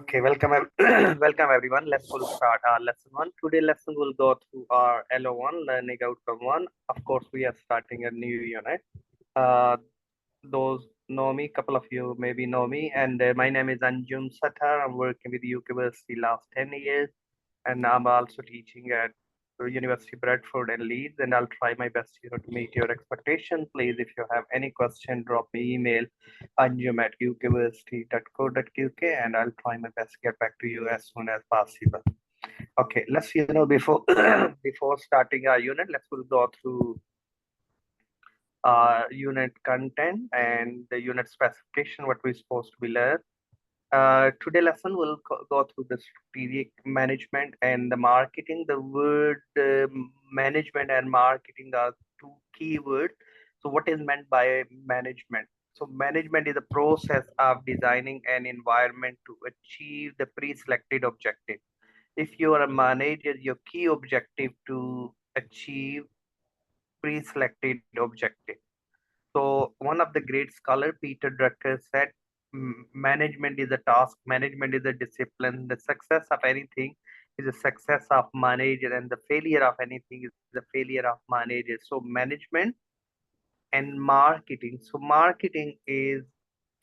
Okay, welcome, welcome everyone. We'll start our lesson one. Today lesson will go through our LO1, learning outcome one. Of course, we are starting a new unit. Uh, those know me, couple of you maybe know me, and my name is Anjum Satar. I'm working with University last 10 years, and I'm also teaching at University Bradford and Leeds, and I'll try my best to meet your expectation. Please, if you have any question, drop me email anjum@university.co.uk, and I'll try my best to get back to you as soon as possible. Okay, let's before before starting our unit, let's will go through unit content and the unit specification, what we're supposed to be learn. Today lesson will go through the strategic management and the marketing. The word management and marketing are two key words. So what is meant by management? So management is a process of designing an environment to achieve the pre-selected objective. If you are a manager, your key objective to achieve pre-selected objective. So one of the great scholar, Peter Drucker, said, management is a task, management is a discipline. The success of anything is a success of manager, and the failure of anything is the failure of manager. So management and marketing. So marketing is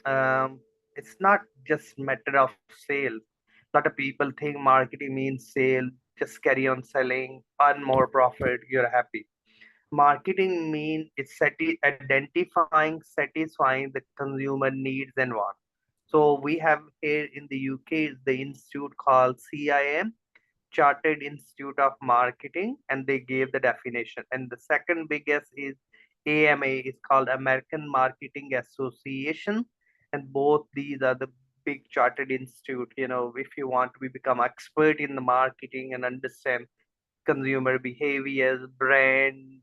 it's not just matter of sales. A lot of people think marketing means sale, just carry on selling, earn more profit, you're happy. Marketing means it's identifying, satisfying the consumer needs and wants. So we have here in the UK is the institute called CIM, Chartered Institute of Marketing, and they gave the definition. And the second biggest is AMA, is called American Marketing Association, and both these are the big chartered institute. If you want to become expert in the marketing and understand consumer behaviors, brand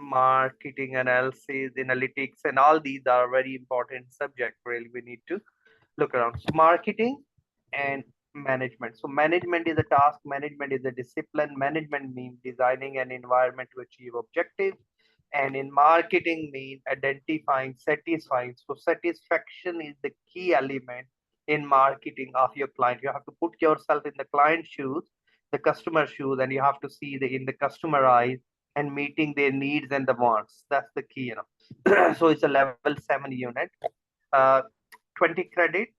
marketing analysis, analytics, and all these are very important subject. Really, we need to look around. So marketing and management. So management is a task, management is a discipline. Management means designing an environment to achieve objectives. And in marketing means identifying, satisfying. So satisfaction is the key element in marketing of your client. You have to put yourself in the client shoes, the customer shoes, and you have to see in the customer eyes and meeting their needs and the wants. That's the key. So it's a level 7 unit. Uh, 20 credit.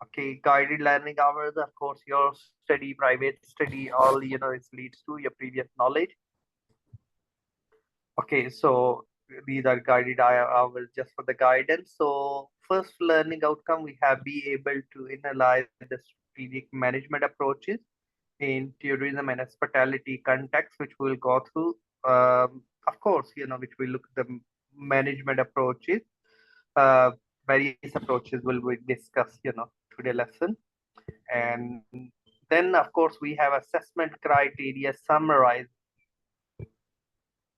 Okay, guided learning hours, of course, your study, private study, all, it leads to your previous knowledge. Okay, so these are guided hours just for the guidance. So first learning outcome, we have be able to analyze the strategic management approaches in tourism and hospitality context, which we'll go through. Of course, which we look at the management approaches. Various approaches will we discuss, today lesson. And then, of course, we have assessment criteria summarize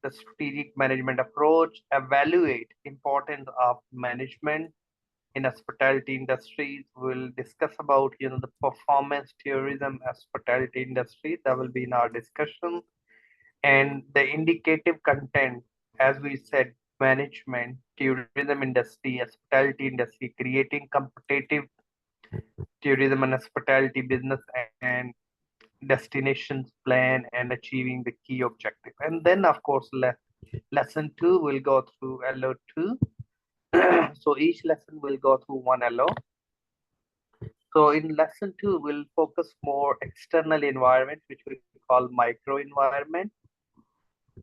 the strategic management approach, evaluate importance of management in hospitality industries. We'll discuss about, the performance tourism hospitality industry. That will be in our discussion. And the indicative content, as we said, management, tourism industry, hospitality industry, creating competitive tourism and hospitality business and destinations plan and achieving the key objective. And then, of course, lesson 2 will go through LO2. So each lesson will go through one LO. So in lesson 2, we'll focus more external environment, which we call micro environment,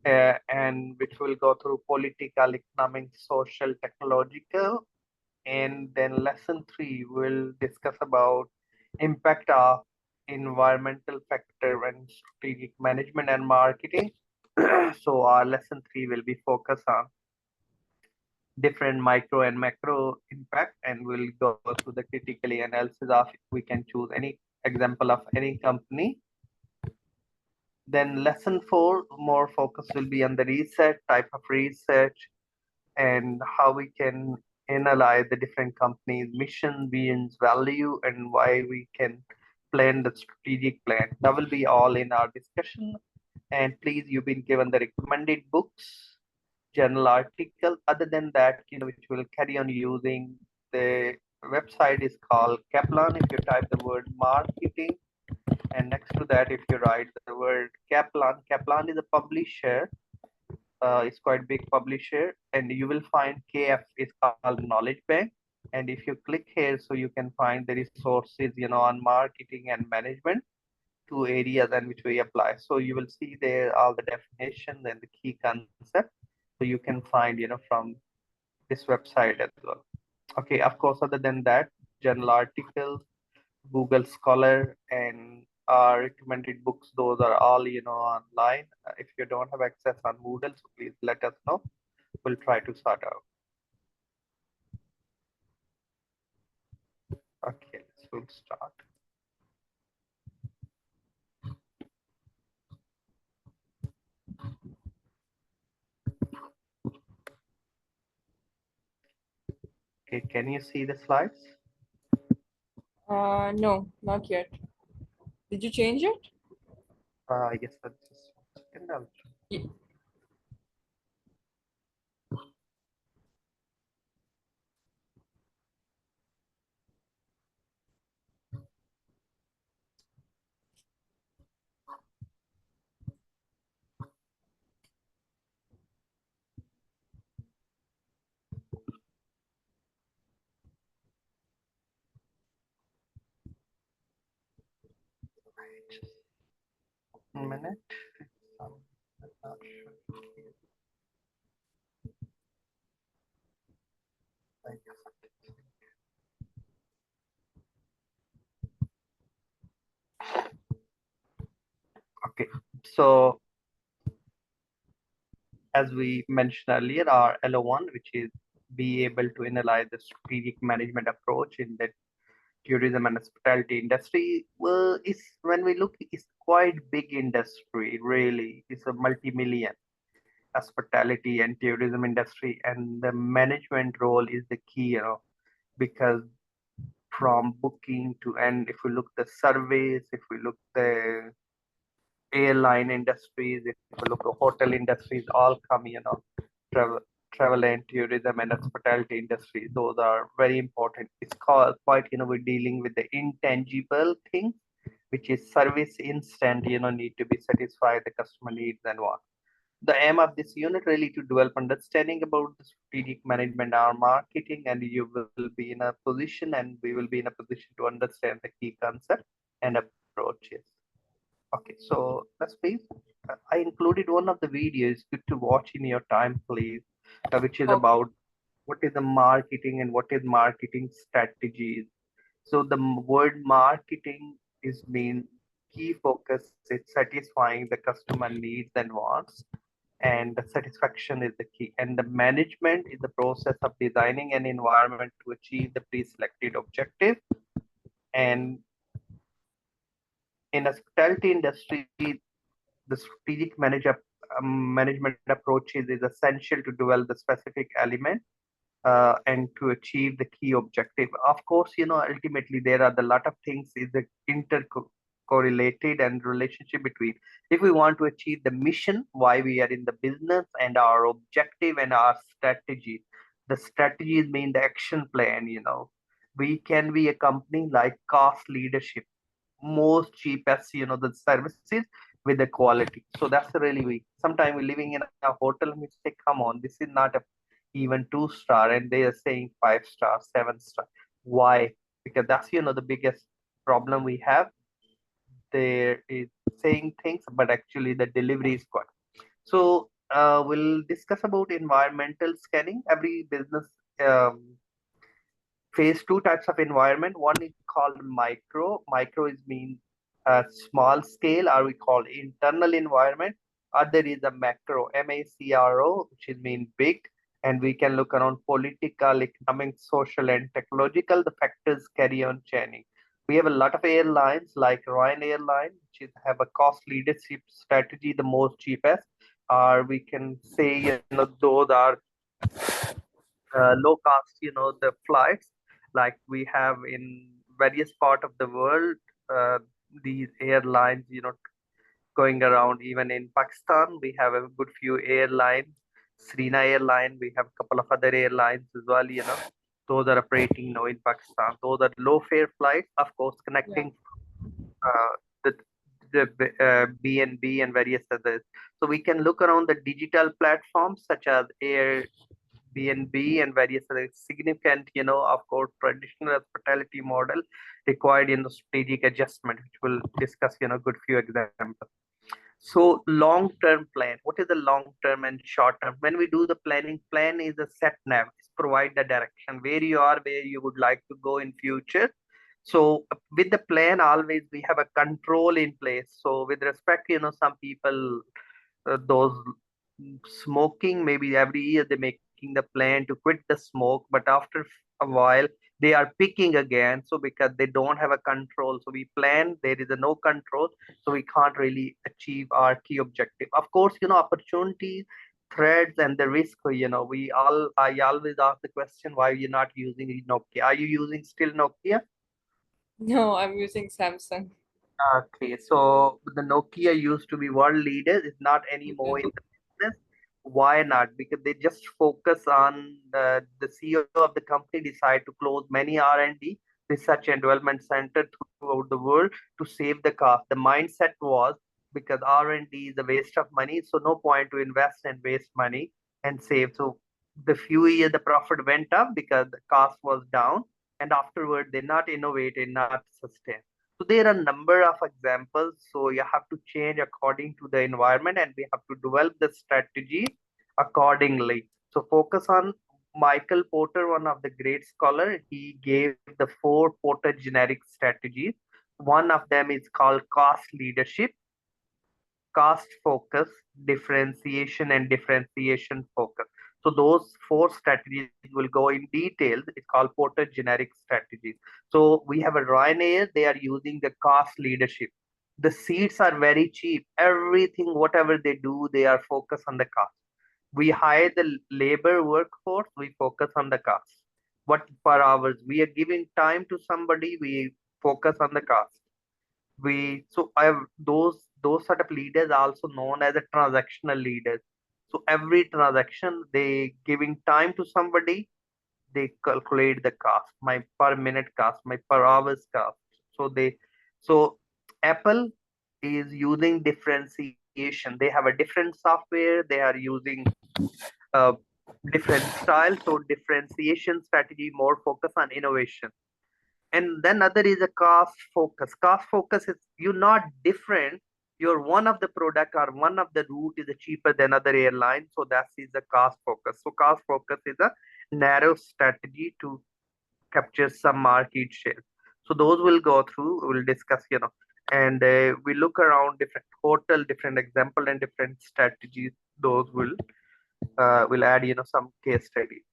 and which will go through political, economic, social, technological. And then lesson 3 will discuss about impact of environmental factor and strategic management and marketing. So our lesson 3 will be focused on different micro and macro impact, and we'll go through the critically analysis of we can choose any example of any company. Then lesson 4, more focus will be on the research, type of research, and how we can analyze the different companies' mission, visions, value, and why we can plan the strategic plan. That will be all in our discussion. And please, you've been given the recommended books, journal article. Other than that, which will carry on using the website is called Kaplan. If you type the word marketing, and next to that, if you write the word Kaplan, Kaplan is a publisher. It's quite big publisher, and you will find KF is called Knowledge Bank. And if you click here, so you can find the resources, on marketing and management, two areas in which we apply. So you will see there all the definitions and the key concept. So you can find, from this website as well. Okay, of course, other than that, journal articles, Google Scholar, and recommended books, those are all, online. If you don't have access on Moodle, so please let us know. We'll try to sort out. Okay, we'll start. Okay, can you see the slides? No, not yet. Did you change it? Yes, that's just 1 second. Yeah. Just 1 minute. I'm not sure. Okay, so as we mentioned earlier, our LO1, which is be able to analyze the strategic management approach in the tourism and hospitality industry, well, is when we look, it's quite big industry, really. It's a multi-million hospitality and tourism industry, and the management role is the key, because from booking to end, if we look the surveys, if we look the airline industries, if you look at hotel industries, all come, travel, travel and tourism and hospitality industry. Those are very important. It's called quite, we're dealing with the intangible things, which is service instant, need to be satisfied the customer needs and what. The aim of this unit really to develop understanding about the strategic management or marketing, and you will be in a position, and we will be in a position to understand the key concept and approaches. Okay, so let's please. I included one of the videos. Good to watch in your time, please, which is Okay. about what is the marketing and what is marketing strategies. So the word marketing is mean key focus. It's satisfying the customer needs and wants, and the satisfaction is the key. And the management is the process of designing an environment to achieve the pre-selected objective. And in hospitality industry, the strategic management approaches is essential to develop the specific element and to achieve the key objective. Of course, ultimately there are the lot of things is the intercorrelated and relationship between. If we want to achieve the mission, why we are in the business, and our objective and our strategy. The strategies mean the action plan. We can be a company like cost leadership, most cheapest, the services with the quality. So that's really we. Sometimes we're living in a hotel and we say, come on, this is not a even 2 star, and they are saying 5 star, 7 star. Why? Because that's the biggest problem we have. There is saying things, but actually the delivery is good. So we'll discuss about environmental scanning. Every business face two types of environment. One is called micro. Micro is mean small scale, or we call internal environment. Other is a macro, MACRO, which is mean big. And we can look around political, economic, social, and technological. The factors carry on chaining. We have a lot of airlines like Ryan Airline, which is have a cost leadership strategy, the most cheapest. Or we can say, those are low cost, the flights like we have in various part of the world. Uh, these airlines, going around. Even in Pakistan, we have a good few airlines. Srina Airline, we have a couple of other airlines as well. Those are operating now in Pakistan. Those are low fare flights, of course, Yeah. connecting uh, the BNB and various others. So we can look around the digital platforms such as Airbnb and various other significant, of course, traditional hospitality model required strategic adjustment, which we'll discuss, good few examples. So long-term plan, what is the long-term and short-term? When we do the planning, plan is a set nav, it's provide the direction where you are, where you would like to go in future. So with the plan, always we have a control in place. So with respect, some people, those smoking, maybe every year they're making the plan to quit the smoke, but after a while they are picking again. So because they don't have a control, so we plan, there is a no control, so we can't really achieve our key objective. Of course, opportunities, threats, and the risk. I always ask the question, why you're not using Nokia? Are you using still Nokia? No, I'm using Samsung. Okay, so the Nokia used to be world leader, is not anymore Yeah. in the business. Why not? Because they just focus on the CEO of the company decide to close many R&D, research and development center throughout the world to save the cost. The mindset was, because R&D is a waste of money, so no point to invest and waste money and save. So the few years the profit went up because the cost was down, and afterward they not innovated, not sustain. So there are a number of examples. So you have to change according to the environment, and we have to develop the strategy accordingly. So focus on Michael Porter, one of the great scholar. He gave the 4 Porter generic strategies. One of them is called cost leadership, cost focus, differentiation, and differentiation focus. So those 4 strategies will go in details. It's called Porter generic strategies. So we have a Ryanair, they are using the cost leadership. The seats are very cheap. Everything, whatever they do, they are focused on the cost. We hire the labor workforce, we focus on the cost. What per hours? We are giving time to somebody, we focus on the cost. I have those sort of leaders are also known as a transactional leaders. So every transaction they giving time to somebody, they calculate the cost, my per minute cost, my per hours cost. So Apple is using differentiation. They have a different software, they are using uh, different styles. So differentiation strategy more focus on innovation. And then other is a cost focus. Cost focus is you're not different, you're one of the product or one of the route is cheaper than other airline, so that is the cost focus. So cost focus is a narrow strategy to capture some market share. So those will go through, we'll discuss, and we look around different hotel, different example and different strategies. Those will add, some case study.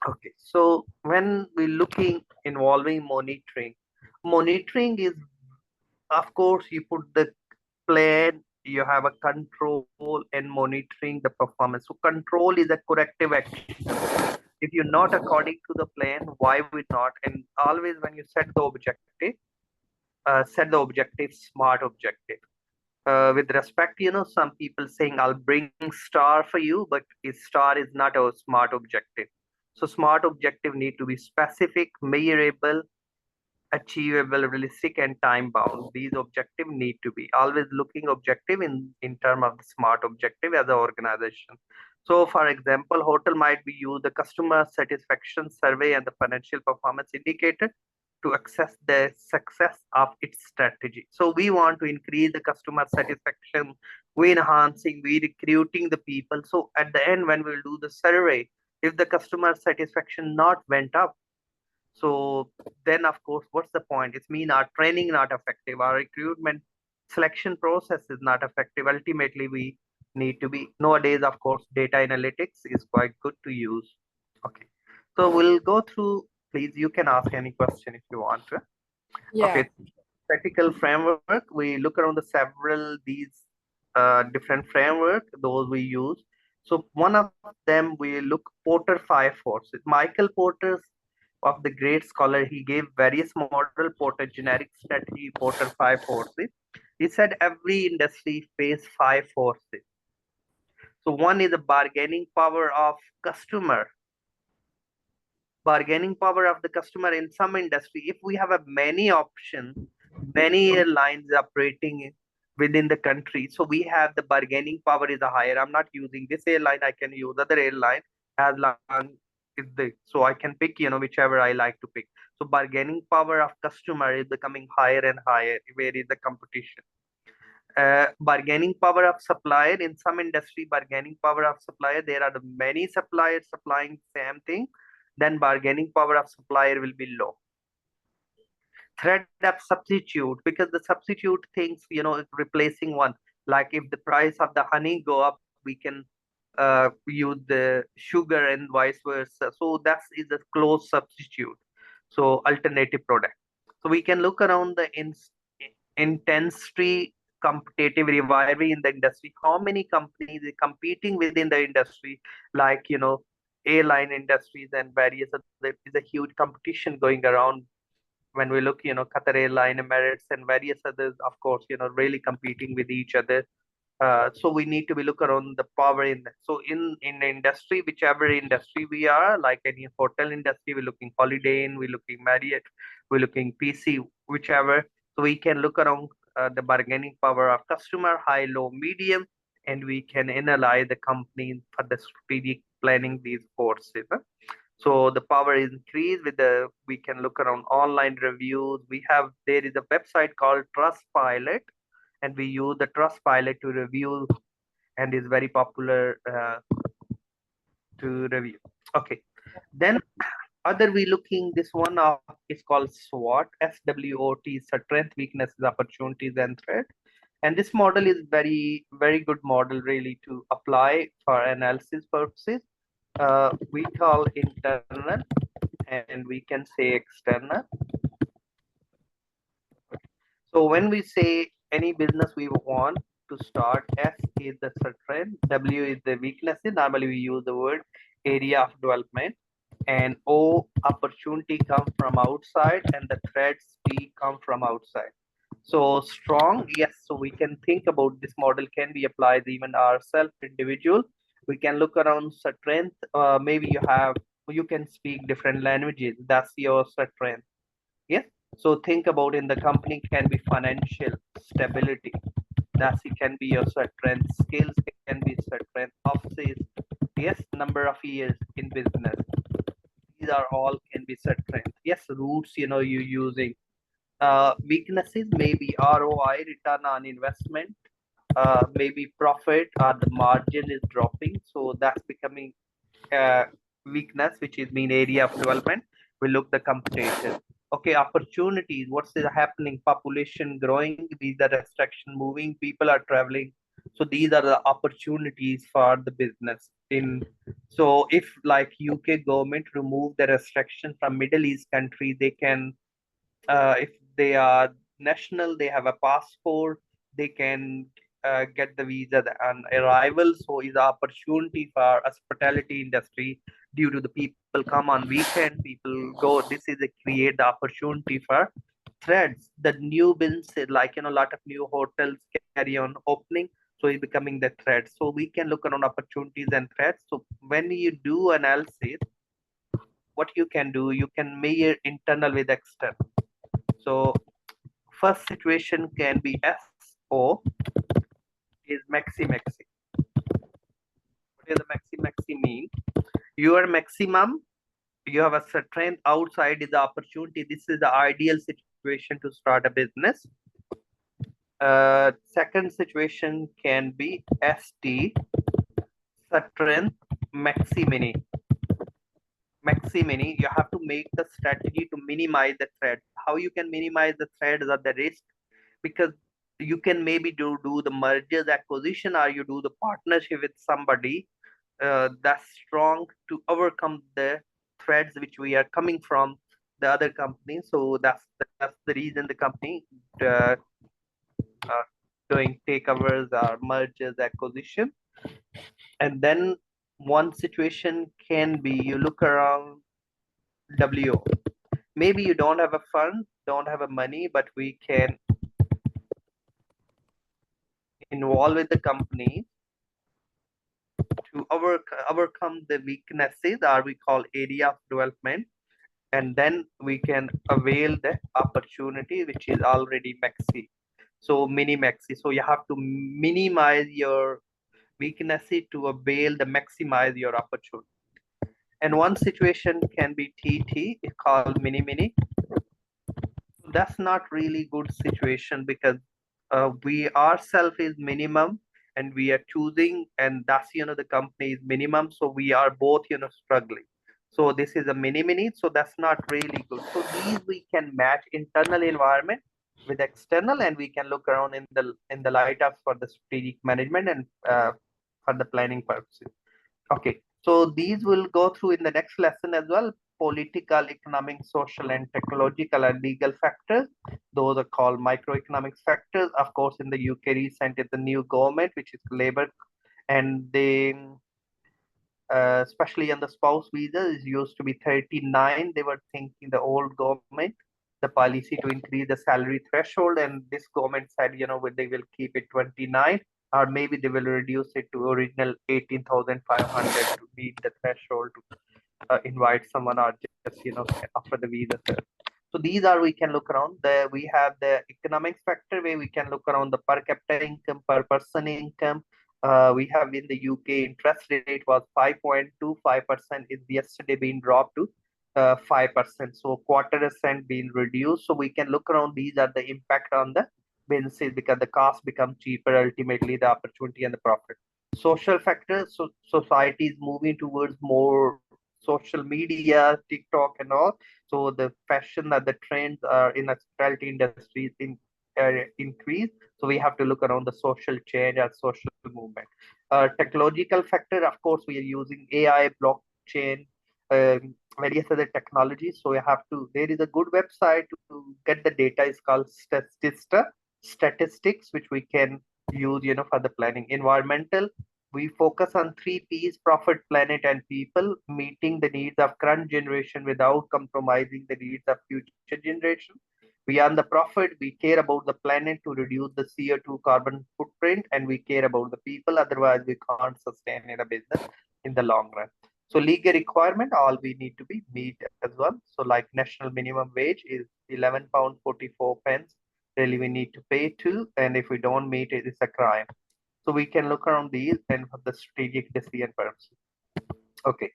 Okay, so when we're looking involving monitoring, monitoring is, of course, you put the plan, you have a control and monitoring the performance. So control is a corrective action. If you're not according to the plan, why would not? And always when you set the objective, smart objective. With respect, some people saying I'll bring star for you, but star is not a smart objective. So smart objective need to be specific, measurable, achievable, realistic, and time bound. These objective need to be always looking objective in term of the smart objective as an organization. So for example, hotel might be used the customer satisfaction survey and the financial performance indicator to assess the success of its strategy. So we want to increase the customer satisfaction, we enhancing, we recruiting the people. So at the end, when we'll do the survey, if the customer satisfaction not went up, so then of course, what's the point? It's mean our training not effective, our recruitment selection process is not effective. Ultimately, we need to be nowadays, of course, data analytics is quite good to use. Okay. So we'll go through, please, you can ask any question if you want to. Yeah. Okay, practical framework. We look around the several these different framework, those we use. So one of them we look Porter 5 forces. Michael Porter's of the great scholar, he gave various model, Porter generic strategy, Porter 5 forces. He said every industry face 5 forces. So one is the bargaining power of customer. Bargaining power of the customer in some industry. If we have a many options, many airlines operating within the country, so we have the bargaining power is higher. I'm not using this airline, I can use other airline as long is the so I can pick, whichever I like to pick. So bargaining power of customer is becoming higher and higher. Where is the competition? Bargaining power of supplier in some industry, bargaining power of supplier, there are the many suppliers supplying same thing, then bargaining power of supplier will be low. Threat of substitute, because the substitute things, replacing one, like if the price of the honey go up, we can use the sugar and vice versa. So that is a close substitute, so alternative product. So we can look around the intensity competitive rivalry in the industry. How many companies are competing within the industry, like airline industries and various other. There is a huge competition going around when we look, Qatar Airline, Emirates, and various others, of course, really competing with each other. So we need to be look around the power in that. So in the industry, whichever industry we are, like any hotel industry, we're looking Holiday Inn, we're looking Marriott, we're looking PC, whichever. So we can look around the bargaining power of customer, high, low, medium, and we can analyze the company for the strategic planning these courses. So the power is increased with the, we can look around online reviews. We have, there is a website called Trustpilot, and we use the Trustpilot to review, and is very popular to review. Okay, then other we looking, this one is called SWOT, SWOT, strength, weaknesses, opportunities, and threat. And this model is very, very good model really to apply for analysis purposes. We call internal and we can say external. So when we say any business we want to start, S is the strength, W is the weaknesses. Normally we use the word area of development, and O, opportunity come from outside, and the threats B come from outside. So strong, yes. So we can think about this model can be applied even ourselves individual. We can look around strength. Maybe you can speak different languages. That's your strength. Yes. So think about in the company can be financial stability. That's it can be your strength. Skills can be strength. Offices, yes, number of years in business. These are all can be strength. Yes, roots, you using. Weaknesses maybe ROI, return on investment. Maybe profit or the margin is dropping. So that's becoming weakness, which is mean area of development. We look the competition. Okay, opportunities. What's happening? Population growing. These are restriction moving. People are traveling. So these are the opportunities for the business. So if like UK government remove the restriction from Middle East country, they can if they are national, they have a passport, they can get the visa on arrival. So is opportunity for hospitality industry due to the people come on weekend, people go. This is a create the opportunity for threads. The new businesses, like a lot of new hotels carry on opening. So it's becoming the thread. So we can look around opportunities and threats. So when you do analysis, what you can do, you can measure internal with external. So first situation can be SO is maxi maxi. What is the maxi maxi mean? Your maximum, you have a strength, outside is the opportunity. This is the ideal situation to start a business. Second situation can be ST, strength, maxi mini. Maxi mini, you have to make the strategy to minimize the threat. How you can minimize the threats or the risk? Because you can maybe do the mergers acquisition, or you do the partnership with somebody that's strong to overcome the threats which we are coming from the other company. So that's the reason the company uh, doing takeovers or mergers acquisition. And then one situation can be you look around WO. Maybe you don't have a fund, don't have a money, but we can involve with the company to overcome the weaknesses, or we call area of development, and then we can avail the opportunity which is already maxi. So mini maxi. So you have to minimize your weaknesses to avail the maximize your opportunity. And one situation can be TT, called mini. That's not really good situation because we ourselves is minimum and we are choosing, and that's the company is minimum, so we are both struggling. So this is a mini, so that's not really good. So these we can match internal environment with external, and we can look around in the light of for the strategic management and for the planning purposes. Okay, so these will go through in the next lesson as well. Political, economic, social, and technological and legal factors. Those are called microeconomics factors. Of course, in the UK, recently the new government, which is Labour, and they, especially on the spouse visa, is used to be 39. They were thinking the old government, the policy to increase the salary threshold, and this government said, they will keep it 29, or maybe they will reduce it to original 18,500 to meet the threshold to invite someone, or just offer the visa. So these are, we can look around the, we have the economics factor where we can look around the per capita income, per person income. We have in the UK interest rate was 5.25%, is yesterday being dropped to 5%. So quarter percent being reduced. So we can look around, these are the impact on the businesses because the cost become cheaper, ultimately the opportunity and the profit. Social factors, so society is moving towards more social media, TikTok and all. So the fashion that the trends are in hospitality industries increase. So we have to look around the social change and social movement. Technological factor, of course, we are using AI, blockchain, various other technologies. So we have to, there is a good website to get the data, is called Statistics, which we can use, for the planning. Environmental, we focus on three P's: profit, planet, and people, meeting the needs of current generation without compromising the needs of future generation. Beyond the profit, we care about the planet to reduce the CO2 carbon footprint, and we care about the people. Otherwise, we can't sustain in a business in the long run. So legal requirement, all we need to be meet as well. So like national minimum wage is £11.44. Really, we need to pay to, and if we don't meet it, it's a crime. So we can look around these and for the strategic decision purposes. Okay.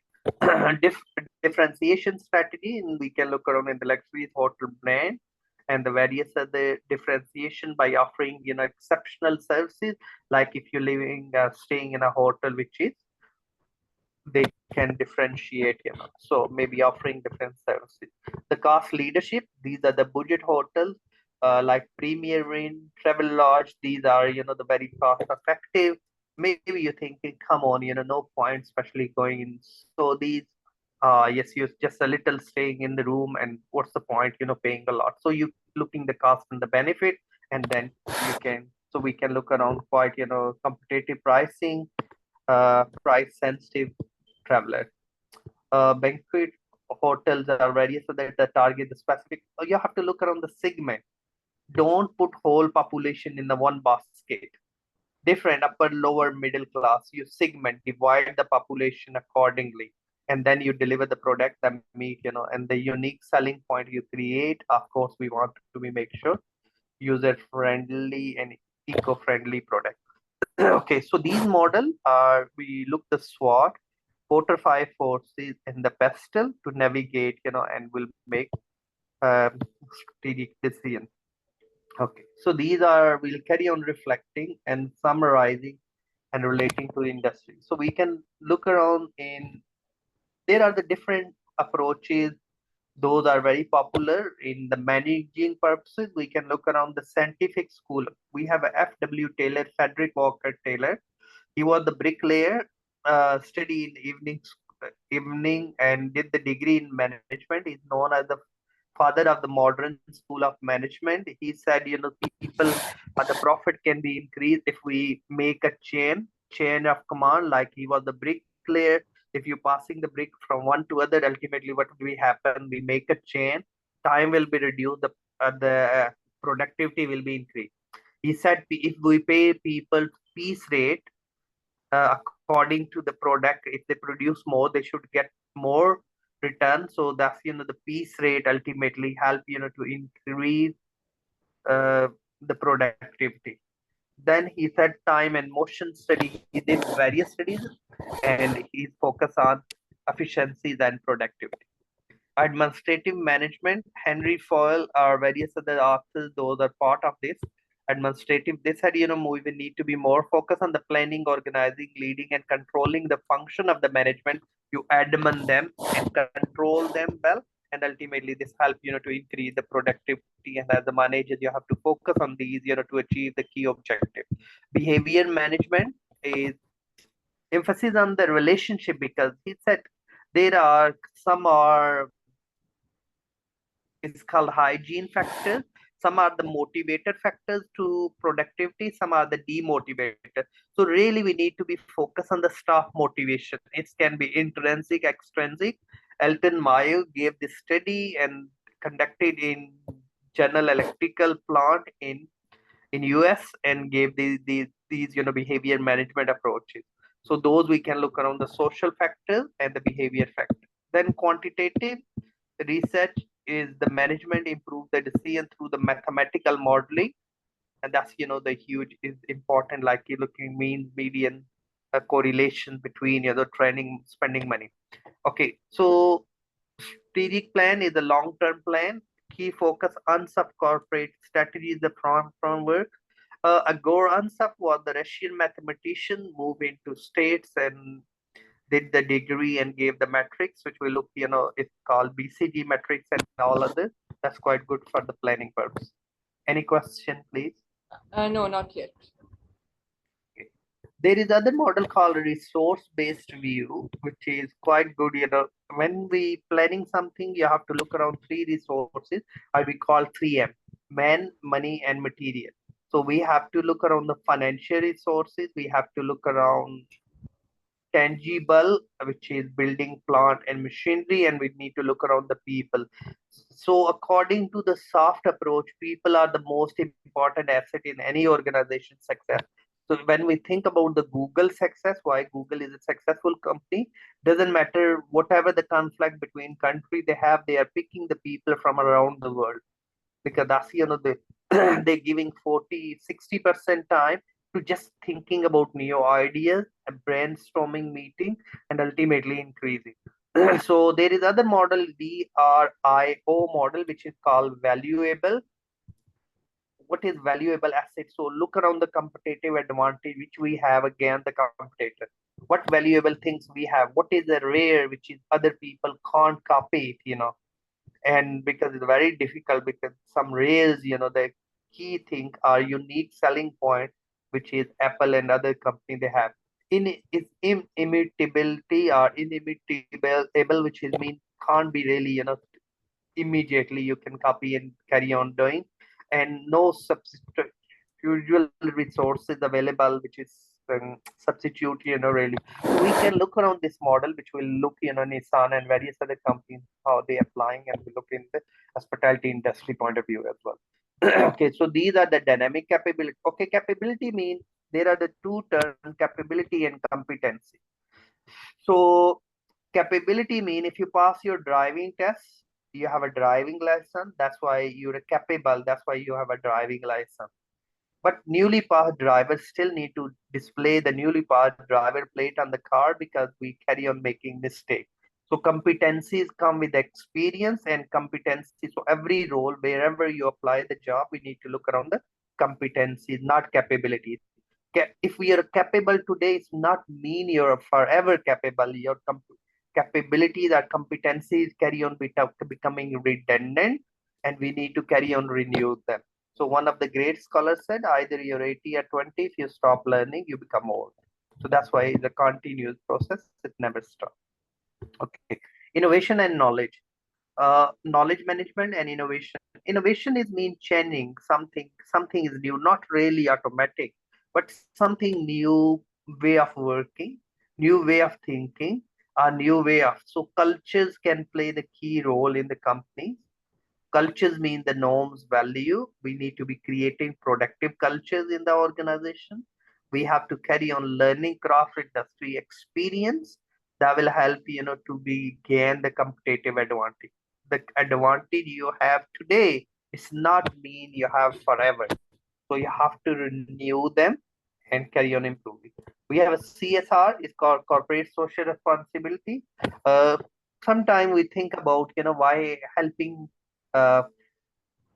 Differentiation strategy, and we can look around in the luxury hotel brand and the various other differentiation by offering exceptional services. Like if you're living staying in a hotel which is, they can differentiate, so maybe offering different services. The cost leadership, these are the budget hotels, like Premier Inn, Travel Lodge. These are the very cost effective. Maybe you're thinking, come on, no point especially going in. So these, yes, you're just a little staying in the room, and what's the point paying a lot. So you looking the cost and the benefit, and then you can, so we can look around quite competitive pricing, price sensitive traveler. Banquet hotels are various so that the target the specific. You have to look around the segment. Don't put whole population in the one basket. Different upper, lower, middle class. You segment, divide the population accordingly, and then you deliver the product that meet and the unique selling point you create. Of course, we want to be make sure user friendly and eco friendly product. Okay, so these model are, we look the SWOT, 4 to 5 forces in the pestle to navigate, and will make strategic decisions. Okay, so these are, we'll carry on reflecting and summarizing and relating to industry. So we can look around in, there are the different approaches. Those are very popular in the managing purposes. We can look around the scientific school. We have a F.W. Taylor, Frederick Walker Taylor. He was the bricklayer, study in evening and did the degree in management. He's known as the father of the modern school of management. He said, people, the profit can be increased if we make a chain of command. Like he was the bricklayer. If you're passing the brick from one to other, ultimately what will happen? We make a chain. Time will be reduced. The productivity will be increased. He said, if we pay people piece rate, according to the product. If they produce more, they should get more return. So that's, the piece rate ultimately help, to increase the productivity. Then he said time and motion study. He did various studies and he's focused on efficiencies and productivity. Administrative management, Henry Foyle or various other authors, those are part of this. Administrative, they said, we will need to be more focused on the planning, organizing, leading, and controlling the function of the management. You admin them and control them well, and ultimately this help, to increase the productivity. And as a manager, you have to focus on these, to achieve the key objective. Behavior management is emphasis on the relationship, because he said there are some are is called hygiene factors. Some are the motivator factors to productivity, some are the demotivator. So really we need to be focused on the staff motivation. It can be intrinsic, extrinsic. Elton Mayo gave this study and conducted in General Electrical plant in US and gave these behavior management approaches. So those we can look around the social factors and the behavior factors. Then quantitative research is the management improve the decision through the mathematical modeling, and that's the huge is important, like you're looking mean median correlation between training spending money. Okay, so strategic plan is a long-term plan. Key focus on sub corporate strategy is the framework. Agor Ansaf was the Russian mathematician, moved into states and did the degree and gave the metrics, which we look, it's called BCG metrics and all of this. That's quite good for the planning purpose. Any question, please? No, not yet. Okay. There is other model called resource-based view, which is quite good. When we planning something, you have to look around three resources, or we call 3M: man, money, and material. So we have to look around the financial resources. We have to look around tangible, which is building plant and machinery, and we need to look around the people. So according to the soft approach, people are the most important asset in any organization's success. So when we think about the Google success, why Google is a successful company, doesn't matter whatever the conflict between country they have, they are picking the people from around the world, because that's they're giving 40-60% time to just thinking about new ideas, a brainstorming meeting, and ultimately increasing. So there is other model, VRIO model, which is called valuable. What is valuable asset? So look around the competitive advantage which we have against the competitor. What valuable things we have? What is the rare which is other people can't copy it, and because it's very difficult, because some rails, the key thing are unique selling point, which is Apple and other company they have. In is immutability or inimitable, which is mean can't be really, immediately you can copy and carry on doing, and no substitute usual resources available, which is substitute, really. So we can look around this model, which will look, Nissan and various other companies, how they applying, and we look in the hospitality industry point of view as well. Okay, so these are the dynamic capability. Okay, capability means there are the two terms, capability and competency. So capability mean if you pass your driving test, you have a driving license. That's why you're capable. That's why you have a driving license. But newly passed drivers still need to display the newly passed driver plate on the car, because we carry on making mistakes. So competencies come with experience and competency. So every role, wherever you apply the job, we need to look around the competencies, not capabilities. If we are capable today, it's not mean you're forever capable. Your capabilities or competencies carry on becoming redundant, and we need to carry on renew them. So one of the great scholars said, either you're 80 or 20, if you stop learning, you become old. So that's why it's a continuous process. It never stops. Okay. Innovation and knowledge. Knowledge management and innovation. Innovation is mean changing something. Something is new, not really automatic, but something new way of working, new way of thinking, a new way of. So cultures can play the key role in the company. Cultures mean the norms, value. We need to be creating productive cultures in the organization. We have to carry on learning craft industry experience that will help to be gain the competitive advantage. The advantage you have today is not mean you have forever. So you have to renew them and carry on improving. We have a CSR, it's called corporate social responsibility. Uh, Sometimes we think about why helping uh,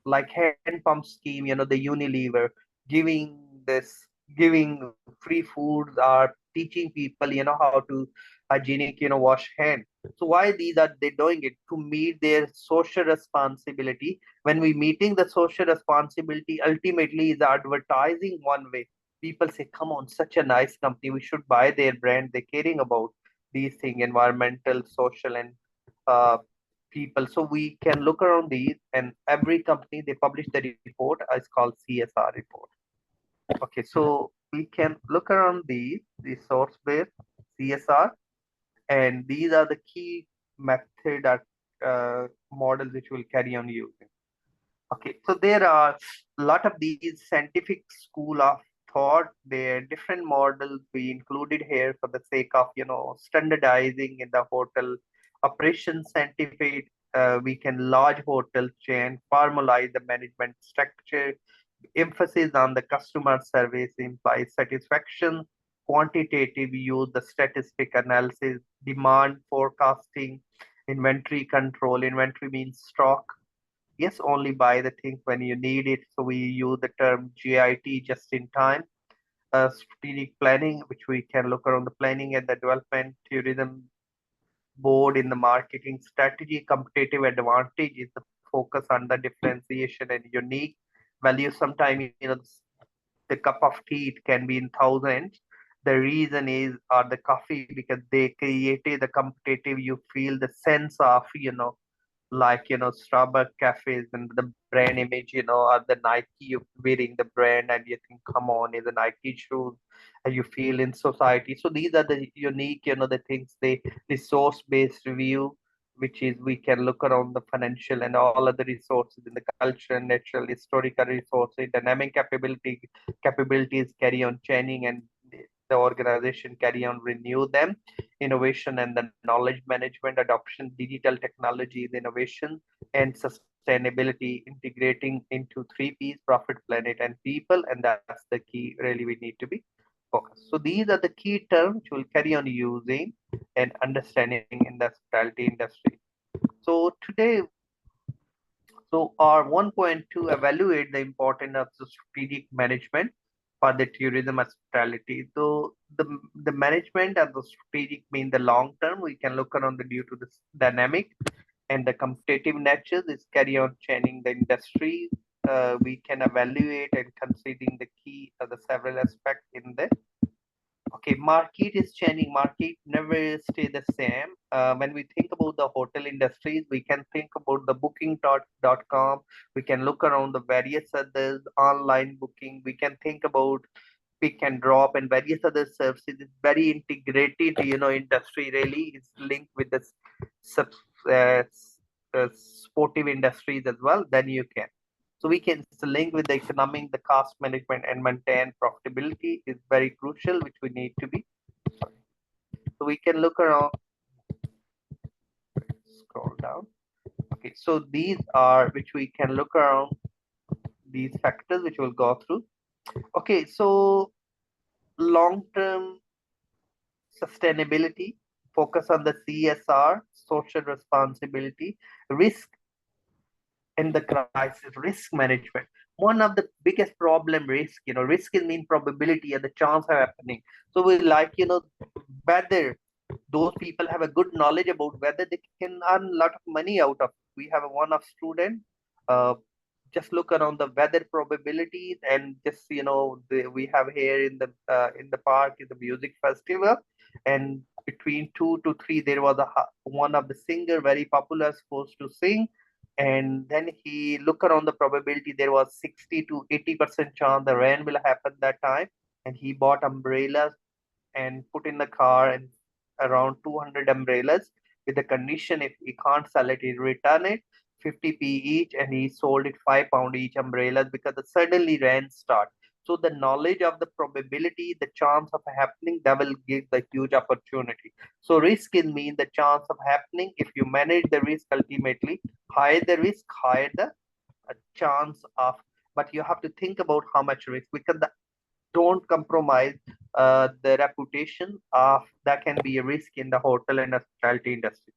like hand pump scheme, the Unilever, giving this, giving free foods or teaching people, how to hygienic, wash hand. So why these are they doing it? To meet their social responsibility. When we meeting the social responsibility, ultimately is advertising one way. People say, come on, such a nice company, we should buy their brand. They're caring about these things, environmental, social, and uh, people. So we can look around these, and every company they publish the report is called CSR report. Okay, so we can look around these, the source based CSR, and these are the key method or models which will carry on using. Okay, so there are a lot of these scientific school of thought. There are different models we included here for the sake of standardizing in the hotel operations scientific. We can large hotel chain formalize the management structure. Emphasis on the customer service implies satisfaction. Quantitative use the statistic analysis, demand forecasting, inventory control. Inventory means stock. Yes, only buy the things when you need it. So we use the term GIT, just in time. Strategic planning, which we can look around the planning and the development tourism board in the marketing strategy. Competitive advantage is the focus on the differentiation and unique value. Sometimes the cup of tea it can be in thousands. The reason is or the coffee because they created the competitive. You feel the sense of like Starbucks cafes and the brand image, or the Nike you wearing the brand and you think, come on, is a Nike shoes, and you feel in society. So these are the unique, the things they resource based review, which is we can look around the financial and all other resources in the culture and natural historical resources, dynamic capabilities carry on chaining, and the organization carry on renew them. Innovation and the knowledge management, adoption, digital technologies, innovation, and sustainability, integrating into three P's: profit, planet, and people. And that's the key, really, we need to be focused. So these are the key terms which we'll carry on using and understanding in the hospitality industry. So today, so our 1.2 evaluate the importance of the strategic management for the tourism hospitality. So the management of the strategic mean the long term. We can look around the due to this dynamic and the competitive nature is carry on changing the industry. We can evaluate and considering the key of the several aspects in the. Okay, market is changing. Market never stay the same. When we think about the hotel industries, we can think about the booking.com. We can look around the various others online booking. We can think about pick and drop and various other services. It's very integrated, industry really is linked with the sub, uh, sportive industries as well. Then you can. So we can link with the economic, the cost management and maintain profitability is very crucial, which we need to be. So we can look around, scroll down. Okay, so these are which we can look around these factors which we'll go through. Okay, so long-term sustainability, focus on the CSR, social responsibility, risk in the crisis, risk management. One of the biggest problem, risk is mean probability and the chance of happening. So we like, whether those people have a good knowledge about whether they can earn a lot of money out of. We have one of student, uh, just look around the weather probabilities and just we have here in the park is the music festival, and between 2 to 3 there was one of the singer very popular supposed to sing, and then he look around the probability there was 60 to 80% chance the rain will happen that time, and he bought umbrellas and put in the car and around 200 umbrellas with the condition if he can't sell it, he return it 50p each, and he sold it £5 each umbrellas because the suddenly rain start. So the knowledge of the probability, the chance of happening, that will give the huge opportunity. So risk is mean the chance of happening. If you manage the risk, ultimately higher the risk, higher the chance of. But you have to think about how much risk, because the, don't compromise the reputation of, that can be a risk in the hotel and hospitality industry.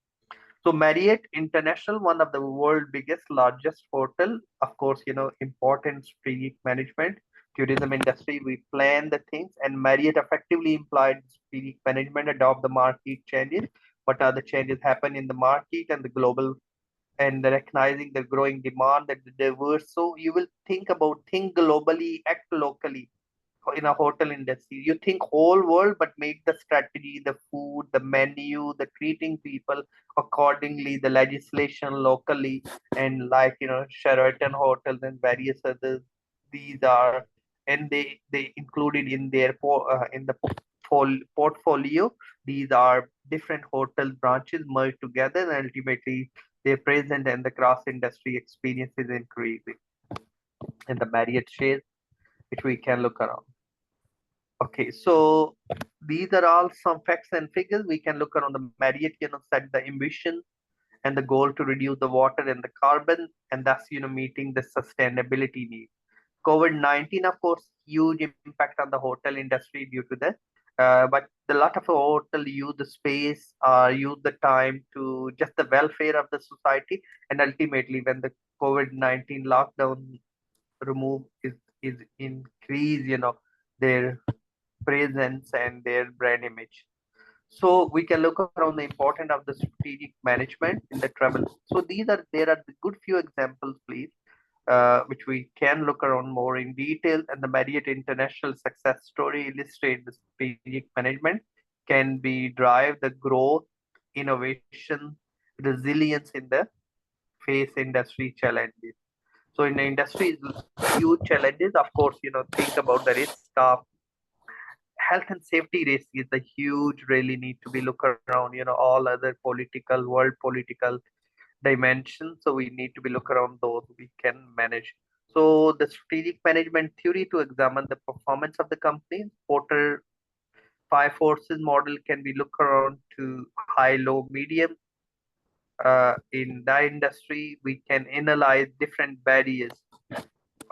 So Marriott International, one of the world biggest, largest hotel, of course, important strategic management, tourism industry, we plan the things, and Marriott effectively implied strategic management, adopt the market changes. What are the changes happen in the market and the global, and the recognizing the growing demand and the diverse. So you will think globally, act locally in a hotel industry. You think whole world, but make the strategy, the food, the menu, the treating people accordingly, the legislation locally, and like Sheraton hotels and various others. These are, and they included in their in the portfolio. These are different hotel branches merged together, and ultimately their present and the cross industry experience is increasing in the Marriott shares, which we can look around. Okay, so these are all some facts and figures. We can look around the Marriott, set the ambition and the goal to reduce the water and the carbon, and thus, meeting the sustainability need. COVID-19, of course, huge impact on the hotel industry due to that. But a lot of hotel use the space, use the time to just the welfare of the society, and ultimately, when the COVID-19 lockdown remove is increase, their presence and their brand image. So we can look around the importance of the strategic management in the travel. So there are the good few examples, please, which we can look around more in detail. And the Marriott International success story illustrate the strategic management can be drive the growth, innovation, resilience in the face industry challenges. So in the industry, huge challenges. Of course, think about the risk of health and safety risk is the huge, really need to be look around, all other political, world political dimensions. So we need to be look around those we can manage. So the strategic management theory to examine the performance of the company, Porter five forces model can be look around to high, low, medium. In the industry, we can analyze different barriers.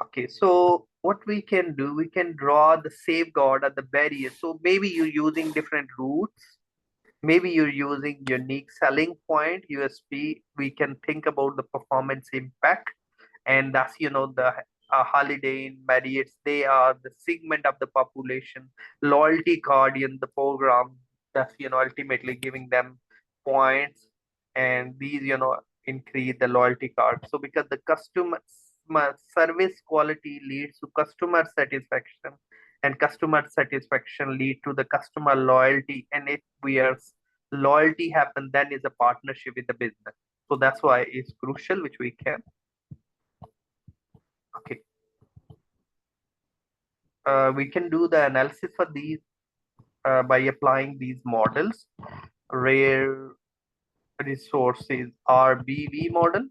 Okay, so what we can do, we can draw the safeguard at the barrier. So maybe you're using different routes, maybe you're using unique selling point, USP. We can think about the performance impact, and that's the Holiday Inn, Marriott's. They are the segment of the population, loyalty card in the program. That's ultimately giving them points, and these increase the loyalty card. So because the customer service quality leads to customer satisfaction, and customer satisfaction lead to the customer loyalty, and if we are loyalty happen, then is a partnership with the business. So that's why it's crucial, which we can. Okay, we can do the analysis for these by applying these models. Rare resources RBV model.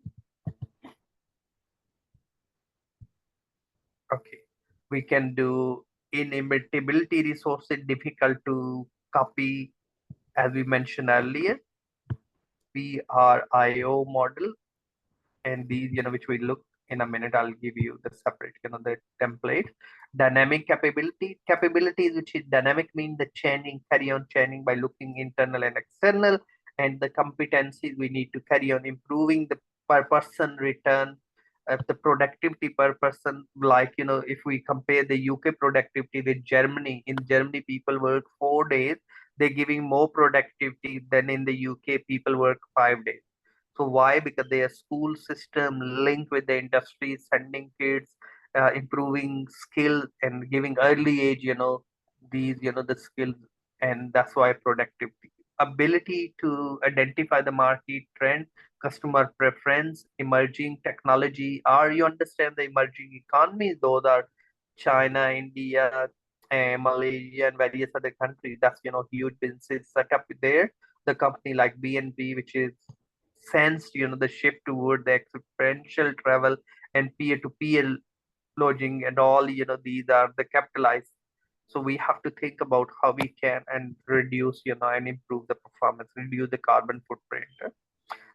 Okay, we can do inimitability resources, difficult to copy, as we mentioned earlier. PRIO model, and these, which we look in a minute. I'll give you the separate, the template. Dynamic capabilities, which is dynamic, mean the changing, carry on changing by looking internal and external, and the competencies we need to carry on improving the per person return, the productivity per person. Like, if we compare the UK productivity with Germany, in Germany people work 4 days, they're giving more productivity than in the UK people work 5 days. So why? Because their school system linked with the industry, sending kids, improving skills and giving early age, these, the skills, and that's why productivity. Ability to identify the market trend, customer preference, emerging technology, or you understand the emerging economies, those are China, India, and Malaysia, and various other countries. That's, huge businesses set up there. The company like BNB, which is sensed, the shift toward the experiential travel and peer-to-peer lodging and all, these are the capitalized. So we have to think about how we can and reduce, and improve the performance, reduce the carbon footprint.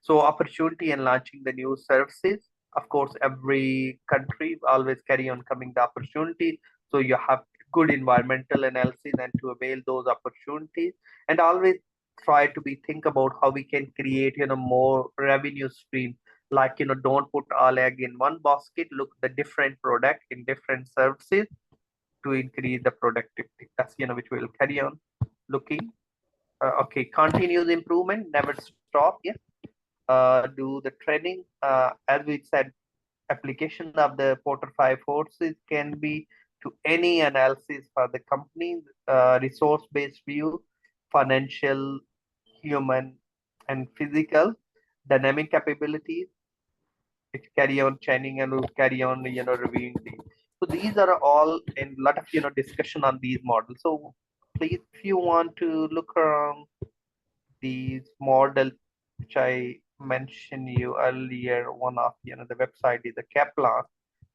So opportunity and launching the new services. Of course, every country always carry on coming the opportunity. So you have good environmental analysis and to avail those opportunities, and always try to be think about how we can create, more revenue stream. Like, don't put all egg in one basket. Look the different product in different services to increase the productivity. That's, which we will carry on looking. Okay, continuous improvement, never stop. Yeah, do the training. As we said, application of the Porter 5 forces can be to any analysis for the company, resource-based view, financial, human, and physical, dynamic capabilities, which carry on training and will carry on, reviewing these. So these are all in lot of, discussion on these models. So please, if you want to look around these models, which I mentioned you earlier, one of the website is the Kaplan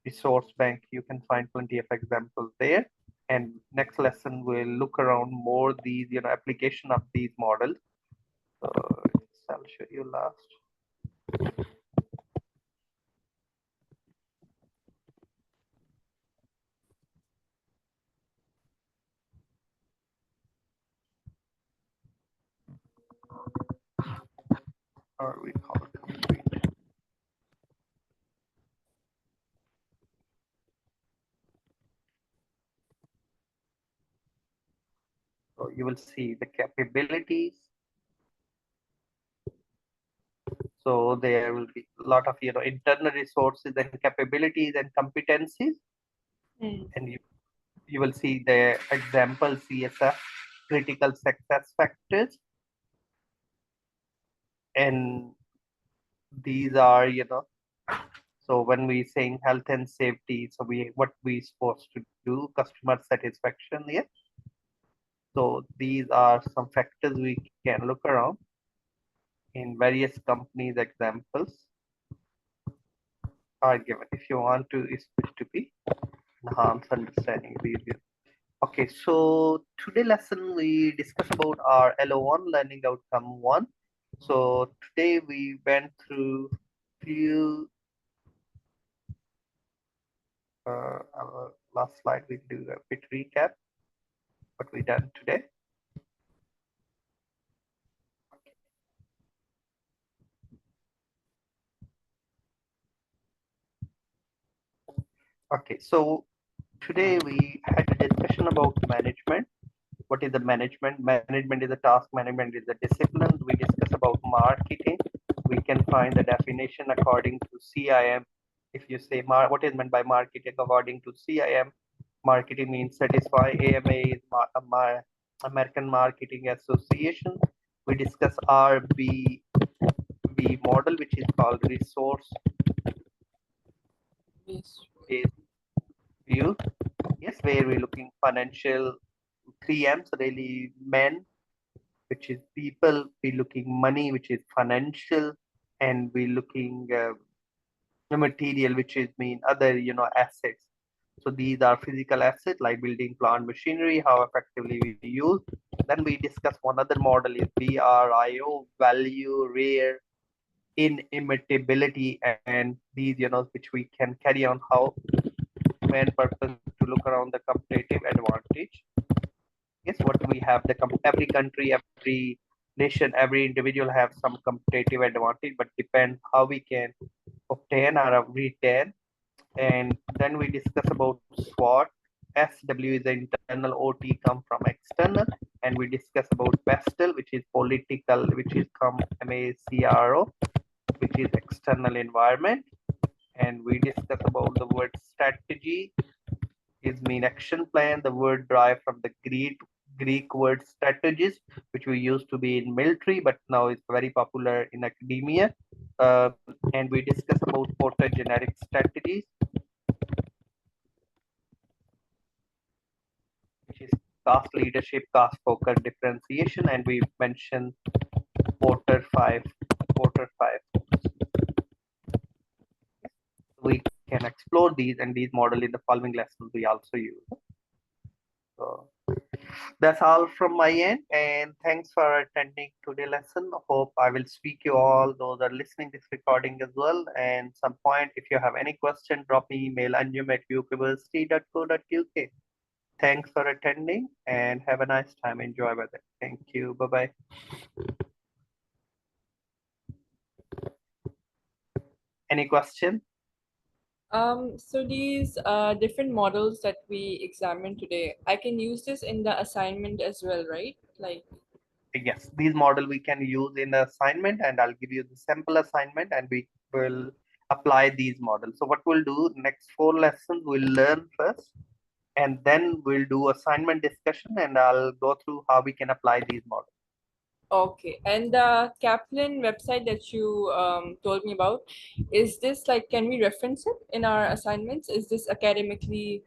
Resource Bank. You can find plenty of examples there. And next lesson we'll look around more these application of these models. I'll show you last. Or we call it complete. So you will see the capabilities. So there will be a lot of internal resources and capabilities and competencies, and you will see the example CSF, critical success factors, and these are so when we saying health and safety, so what we supposed to do, customer satisfaction. Yeah, so these are some factors we can look around in various companies. Examples are given if you want to switch to be enhance understanding these. Okay, so today lesson we discuss about our LO1 learning outcome 1. So today we went through few our last slide. We do a bit recap what we done today. Okay, so today we had a discussion about management. What is the management? Management is a task, management is a discipline. We discuss about marketing. We can find the definition according to CIM. If you say what is meant by marketing according to CIM, marketing means satisfy. AMA is American Marketing Association. We discuss RBV model, which is called resource based view. Yes, where we're looking financial 3M's, really men, which is people, we're looking money, which is financial, and we're looking material, which is mean other assets. So these are physical assets like building, plant, machinery, how effectively we use. Then we discuss one other model is VRIO, value, rare, inimitability, and these which we can carry on how main purpose to look around the competitive advantage. Yes, what we have every country, every nation, every individual have some competitive advantage, but depend how we can obtain or retain. And then we discuss about SWOT. SW is the internal, OT come from external, and we discuss about PESTEL, which is political, which is come MACRO, which is external environment. And we discuss about the word strategy is mean action plan. The word derived from the Greek word strategist, which we used to be in military, but now it's very popular in academia. And we discuss about Porter generic strategies, which is task leadership, task focus, differentiation, and we mentioned Porter 5. We can can explore these, and these model in the following lessons we also use. So that's all from my end, and thanks for attending today's lesson. Hope I will speak you all those are listening this recording as well. And some point, if you have any question, drop me email anjum@ukeversity.co.uk. Thanks for attending and have a nice time. Enjoy with it. Thank you. Bye bye. Any question? So these different models that we examined today, I can use this in the assignment as well, right? Like, Yes, these model we can use in the assignment, and I'll give you the sample assignment and we will apply these models. So what we'll do, next 4 lessons we'll learn first, and then we'll do assignment discussion, and I'll go through how we can apply these models. okay. And the Kaplan website that you told me about, is this like, can we reference it in our assignments? Is this academically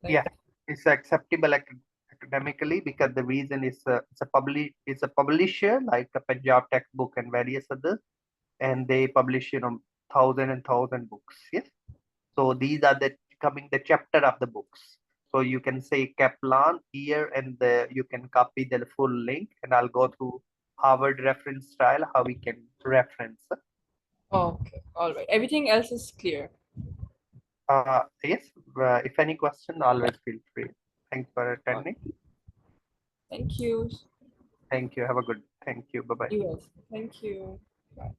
like, Yeah, it's acceptable academically because the reason is it's a publisher like a Punjab textbook and various others, and they publish thousand and thousand books. Yes. So these are the chapter of the books. So you can say Kaplan here, and you can copy the full link, and I'll go through Harvard reference style, how we can reference. okay, all right. Everything else is clear. Yes, if any question, always feel free. Thanks for attending. Thank you. Thank you. Have a good. Thank you. Bye bye. Yes, thank you. Bye.